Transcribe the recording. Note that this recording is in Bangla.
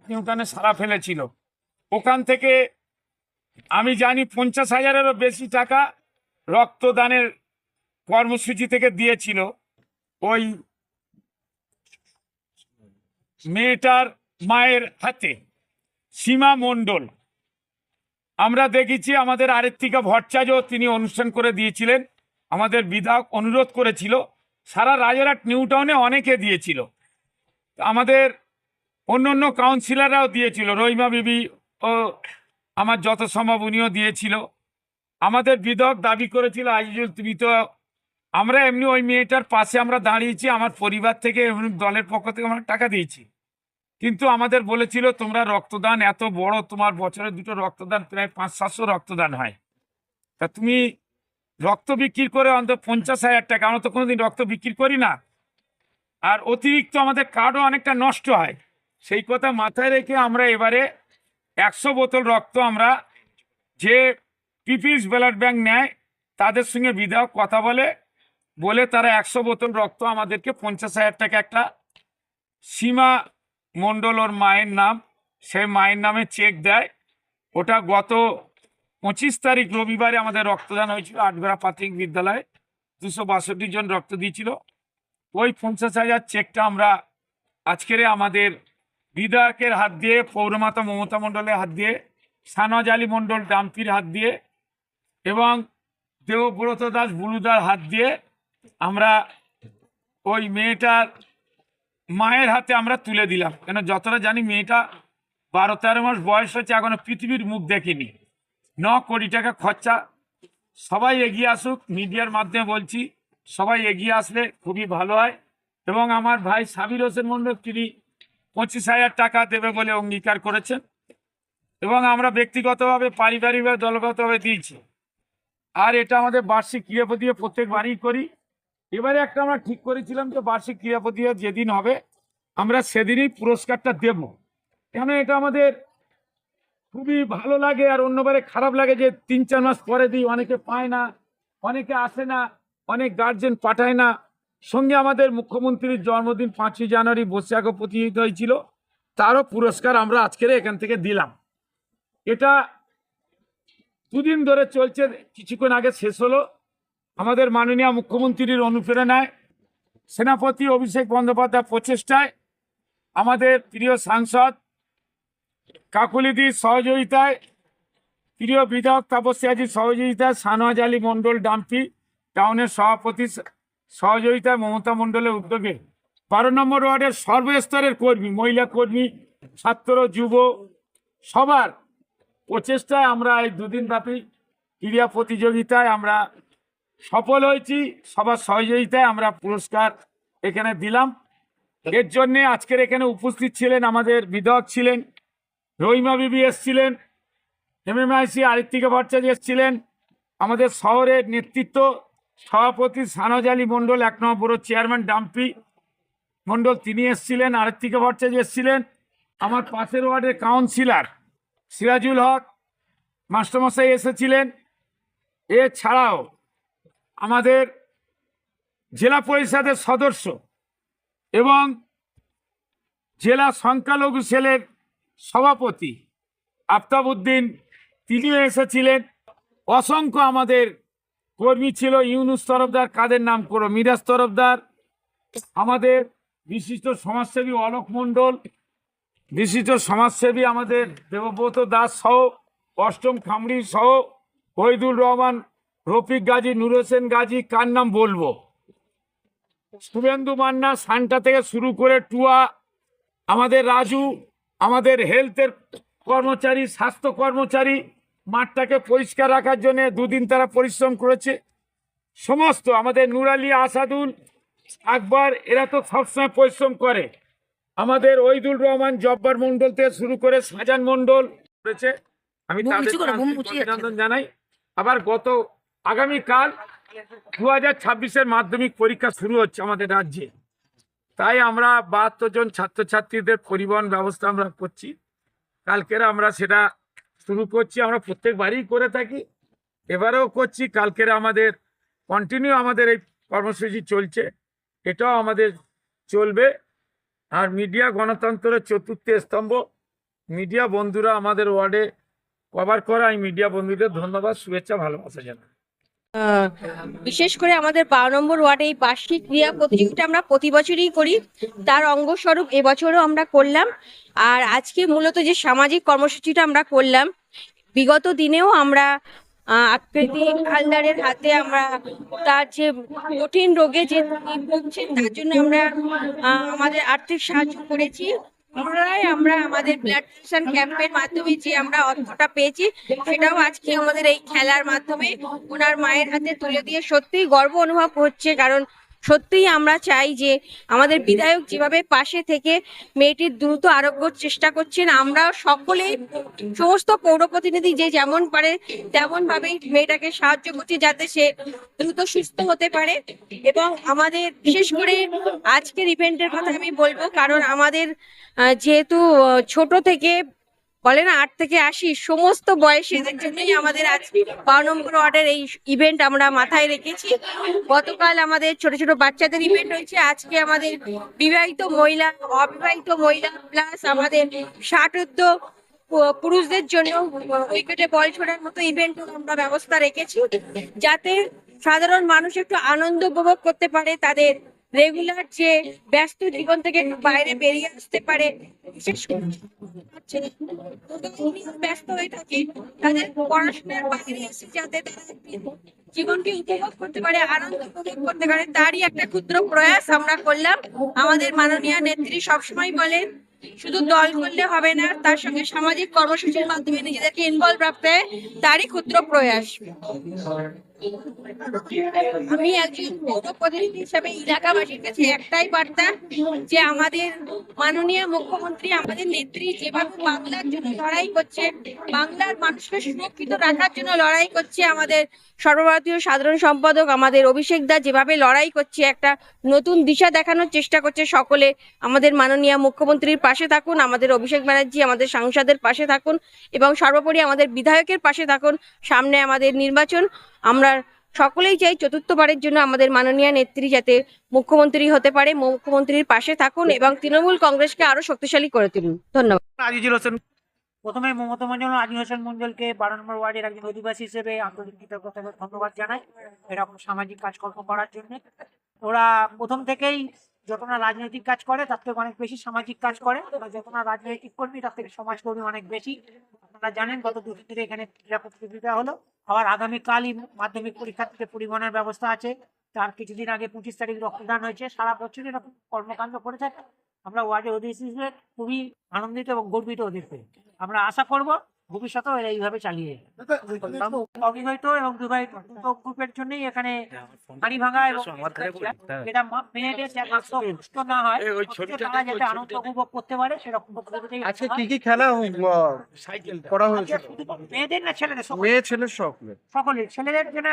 নিউটনে সারা ফেলেছিল। ওখান থেকে আমি জানি 50,000-এরও বেশি টাকা রক্তদানের কর্মসূচি থেকে দিয়েছিল ওই মেয়েটার মায়ের হাতে, সীমা মণ্ডল। আমরা দেখেছি আমাদের আরেত্তিকা ভট্টাচার্য তিনি অনুষ্ঠান করে দিয়েছিলেন। আমাদের বিধায়ক অনুরোধ করেছিল, সারা রাজারহাট নিউটাউনে অনেকে দিয়েছিল, আমাদের অন্য অন্য কাউন্সিলররাও দিয়েছিল, রহিমা বিবি ও আমার যত সম্ভব উনিও দিয়েছিল। আমাদের বিধায়ক দাবি করেছিল, আজিজুল তুমি তো, আমরা এমনি ওই মেয়েটার পাশে আমরা দাঁড়িয়েছি, আমার পরিবার থেকে এমনি দলের পক্ষ থেকে আমরা টাকা দিয়েছি, কিন্তু আমাদের বলেছিল তোমরা রক্তদান এত বড়, তোমার বছরে দুটো রক্তদান, প্রায় 500-700 রক্তদান হয়, তা তুমি রক্ত বিক্রি করে অন্তত 50,000 টাকা, আমরা তো কোনোদিন রক্ত বিক্রি করি না, আর অতিরিক্ত আমাদের কার্ডও অনেকটা নষ্ট হয়, সেই কথা মাথায় রেখে আমরা এবারে 100 বোতল রক্ত আমরা, যে পিপিলস ব্লাড ব্যাংক নেয় তাদের সঙ্গে বিধায়ক কথা বলে তারা 100 বোতল রক্ত আমাদেরকে 50,000 টাকা, একটা সীমা মণ্ডল ওর মায়ের নাম, সেই মায়ের নামে চেক দেয়। ওটা গত 25 তারিখ রবিবারে আমাদের রক্তদান হয়েছিল আটবেড়া প্রাথমিক বিদ্যালয়ে, 262 জন রক্ত দিয়েছিল। ওই 50,000 চেকটা আমরা আজকের আমাদের বিধায়কের হাত দিয়ে, পৌরমাতা মমতা মণ্ডলের হাত দিয়ে, সানওয়াজ আলী মণ্ডল ডাম্পির হাত দিয়ে এবং দেবব্রত দাস বুলুদার হাত দিয়ে আমরা ওই মেয়েটার মায়ের হাতে আমরা তুলে দিলাম। কেন যতটা জানি মেয়েটা 12-13 মাস বয়স হচ্ছে, এখনো পৃথিবীর মুখ দেখেনি। 9 কোটি টাকা খরচা। সবাই এগিয়ে আসুক, মিডিয়ার মাধ্যমে বলছি, সবাই এগিয়ে আসলে খুবই ভালো হয়। এবং আমার ভাই সাবির হোসেন মণ্ডল তিনি 25,000 টাকা দেবে বলে অঙ্গীকার করেছেন, এবং আমরা ব্যক্তিগতভাবে, পারিবারিকভাবে, দলগতভাবে দিয়েছি। আর এটা আমাদের বার্ষিক ক্রীড়া প্রতিযোগিতা প্রত্যেকবারই করি। এবারে একটা আমরা ঠিক করেছিলাম যে বার্ষিক ক্রীড়া প্রতিযোগিতা যেদিন হবে আমরা সেদিনই পুরস্কারটা দেব। কেন এটা আমাদের খুবই ভালো লাগে, আর অন্যবারে খারাপ লাগে যে 3-4 মাস পরে দিই, অনেকে পায় না, অনেকে আসে না, অনেক গার্জেন পাঠায় না। সঙ্গে আমাদের মুখ্যমন্ত্রীর জন্মদিন 5ই জানুয়ারি বৈশাখ প্রতিযোগিতা হয়েছিল, তারও পুরস্কার আমরা আজকের এখান থেকে দিলাম। এটা দুদিন ধরে চলছে, কিছুক্ষণ আগে শেষ হলো। আমাদের মাননীয় মুখ্যমন্ত্রীর অনুপ্রেরণায়, সেনাপতি অভিষেক বন্দ্যোপাধ্যায় প্রচেষ্টায়, আমাদের প্রিয় সাংসদ কাকুলিদির সহযোগিতায়, প্রিয় বিধায়ক তাপসিয়াজির সহযোগিতায়, সানওয়াজ আলী মণ্ডল ডাম্পি টাউনের সভাপতির সহযোগিতায়, মমতা মণ্ডলের উদ্যোগে 12 নম্বর ওয়ার্ডের সর্বস্তরের কর্মী, মহিলা কর্মী, ছাত্র, যুব, সবার প্রচেষ্টায় আমরা এই দুদিন ব্যাপী ক্রীড়া প্রতিযোগিতায় আমরা সফল হয়েছি। সবার সহযোগিতায় আমরা পুরস্কার এখানে দিলাম। এর জন্যে আজকের এখানে উপস্থিত ছিলেন, আমাদের বিধায়ক ছিলেন, রহিমা বিবি এসছিলেন, MMIC আরেত্তিকা ভট্টাচার্য এসছিলেন, আমাদের শহরের নেতৃত্ব সভাপতি সানওয়াজ আলী মণ্ডল, 1 নম্বর চেয়ারম্যান ডাম্পি মণ্ডল তিনি এসছিলেন, আরেত্তিকা ভট্টাচার্য এসছিলেন, আমার পাশের ওয়ার্ডের কাউন্সিলর সিরাজুল হক মাস্টারমশাই এসেছিলেন। এছাড়াও আমাদের জেলা পরিষদের সদস্য এবং জেলা সংখ্যালঘু সেলের সভাপতি আফতাবউদ্দিন তিনিও এসেছিলেন। অসংখ্য আমাদের কর্মী ছিল, ইউনুস তরফদার, কাদের নাম করো, মিরাজ তরফদার, আমাদের বিশিষ্ট সমাজসেবী অলোক মণ্ডল, বিশিষ্ট সমাজসেবী আমাদের দেবব্রত দাস সহ, অষ্টম খামড়ি সহ, ওহিদুল রহমান, রফিক গাজী, নূর হোসেন গাজী, কার নাম বলবো, শুভেন্দু মান্না, সান্টা থেকে শুরু করে টুয়া, আমাদের রাজু, আমাদের হেলথের কর্মচারী, স্বাস্থ্য কর্মচারী, মাঠটাকে পরিষ্কার রাখার জন্য দুদিন তারা পরিশ্রম করেছে। সমস্ত আমাদের নুরালি, আসাদুল, আকবর, এরা তো সবসময় পরিশ্রম করে। আমাদের ওহিদুল রহমান, জব্বার মণ্ডল থেকে শুরু করে সাজান মণ্ডল করেছে, আমি অভিনন্দন জানাই। আবার আগামীকাল 2026-এর মাধ্যমিক পরীক্ষা শুরু হচ্ছে আমাদের রাজ্যে, তাই আমরা 72 জন ছাত্রছাত্রীদের পরিবহন ব্যবস্থা আমরা করছি। কালকের আমরা সেটা শুরু করছি, আমরা প্রত্যেকবারই করে থাকি, এবারেও করছি। কালকের আমাদের কন্টিনিউ আমাদের এই কর্মসূচি চলছে, এটাও আমাদের চলবে। আর মিডিয়া গণতন্ত্রের চতুর্থ স্তম্ভ, মিডিয়া বন্ধুরা আমাদের ওয়ার্ডে কভার করা, এই মিডিয়া বন্ধুদের ধন্যবাদ, শুভেচ্ছা, ভালোবাসা জানাই। বিশেষ করে আমাদের 12 নম্বর ওয়ার্ডে এই বার্ষিক ক্রীড়া প্রতিযোগিতা আমরা প্রতি বছরই করি, তার অঙ্গস্বরূপ এবছরও আমরা করলাম। আর আজকে মূলত যে সামাজিক কর্মসূচিটা আমরা করলাম, বিগত দিনেও আমরা আকৃতি হালদারের হাতে আমরা তার যে কঠিন রোগে যে তিনি ভুগছেন তার জন্য আমরা আমাদের আর্থিক সাহায্য করেছি। পুনরায় আমরা আমাদের ব্লাড ডোনেশন ক্যাম্পের মাধ্যমে যে আমরা অর্থটা পেয়েছি সেটাও আজকে আমাদের এই খেলার মাধ্যমে ওনার মায়ের হাতে তুলে দিয়ে সত্যিই গর্ব অনুভব হচ্ছে। কারণ সত্যিই আমরা চাই যে আমাদের বিধায়ক যেভাবে পাশে থেকে মেয়েটির দ্রুত আরোগ্যর চেষ্টা করছেন, আমরাও সকলেই সমস্ত পৌর প্রতিনিধি যে যেমন পারে তেমন ভাবেই মেয়েটাকে সাহায্য করছি যাতে সে দ্রুত সুস্থ হতে পারে। এবং আমাদের বিশেষ করে আজকের ইভেন্টের কথা আমি বলবো, কারণ আমাদের যেহেতু ছোট থেকে বলে না 8 থেকে 80 সমস্ত বয়সীদের জন্যই আমাদের আজ 12 নম্বর ওয়ার্ডের এই ইভেন্ট আমরা মাথায় রেখেছি। গতকাল আমাদের ছোট ছোট বাচ্চাদের ইভেন্ট হয়েছে, আজকে আমাদের বিবাহিত মহিলা, অবিবাহিত মহিলা প্লাস আমাদের 60 ঊর্ধ্ব পুরুষদের জন্য উইকেটে বল ছোড়ার মতো ইভেন্ট আমরা ব্যবস্থা রেখেছি, যাতে সাধারণ মানুষ একটু আনন্দ উপভোগ করতে পারে, তাদের রেগুলার যে ব্যস্ত জীবন থেকে একটু বাইরে বেরিয়ে আসতে পারে। বিশেষ করে ব্যস্ত হয়ে থাকে, তাদের পড়াশোনার বাইরে এসে যাতে তারা জীবনকে উপভোগ করতে পারে, আনন্দ উপভোগ করতে পারে, তারই একটা ক্ষুদ্র প্রয়াস আমরা করলাম। আমাদের মাননীয় নেত্রী সবসময় বলেন শুধু দল করলে হবে না, তার সঙ্গে সামাজিক কর্মসূচির মাধ্যমে নিজেদেরকে ইনভলভ রাখতে হয়, তারই ক্ষুদ্র প্রয়াস। আমি একজন পৌর প্রতিনিধি হিসাবে এলাকাবাসীর কাছে একটাই বার্তা, যে আমাদের মাননীয় মুখ্যমন্ত্রী, আমাদের নেত্রী যেভাবে বাংলার জন্য লড়াই করছে, বাংলার মানুষকে সুরক্ষিত রাখার জন্য লড়াই করছে, আমাদের সর্বভারতীয় সাধারণ সম্পাদক আমাদের অভিষেক দা যেভাবে লড়াই করছে, একটা নতুন দিশা দেখানোর চেষ্টা করছে, সকলে আমাদের মাননীয় মুখ্যমন্ত্রীর পাশে থাকুন, আমাদের অভিষেক ব্যানার্জি আমাদের সাংসদের পাশে থাকুন এবং সর্বোপরি আমাদের বিধায়কের পাশে থাকুন। সামনে আমাদের নির্বাচন, আমরা সকলেই চাই চতুর্থবারের জন্য আমাদের মাননীয় নেত্রী যাতে মুখ্যমন্ত্রী হতে পারে। মুখ্যমন্ত্রীর পাশে থাকুন এবং তৃণমূল কংগ্রেসকে আরো শক্তিশালী করে তুলুন। ধন্যবাদ। আজিজুল হোসেন। প্রথমে মমতা মঞ্জন আজিজ হোসেন মঞ্জলকে 12 নম্বর ওয়ার্ডের একজন অধিবাসী হিসেবে আন্তরিক কৃতজ্ঞতা ধন্যবাদ জানাই এরকম সামাজিক কাজকর্ম করার জন্য। ওরা প্রথম থেকেই যত না রাজনৈতিক কাজ করে তার থেকে অনেক বেশি সামাজিক কাজ করে, ওরা যত না রাজনৈতিক কর্মী তার থেকে সমাজকর্মী অনেক বেশি। আপনারা জানেন গত 2 দিন ধরে এখানে ক্রীড়া প্রতিযোগিতা হলো, আবার আগামীকালই মাধ্যমিক পরীক্ষার্থীদের পরিবহনের ব্যবস্থা আছে, তার কিছুদিন আগে 25 তারিখ রক্তদান হয়েছে। সারা বছর এরকম কর্মকাণ্ড করে থাকে, আমরা ওয়ার্ডের অধিবাসী হিসেবে খুবই আনন্দিত এবং গর্বিত ওদের পেয়ে। আমরা আশা করব ভবিষ্যতেও এরা এইভাবে চালিয়ে অবিবাহিত এবং বিবাহিত দুটো গ্রুপের জন্যই এখানে হাড়ি ভাঙা এবং যেটা মেয়েদের সুস্থ না হয় তারা যাতে আনন্দ উপভোগ করতে পারে সেরকম আজকে কি কি খেলা করা হয়েছে? মেয়েদের না ছেলেদের মেয়ে ছেলে সকলে সকলের ছেলেদের জন্য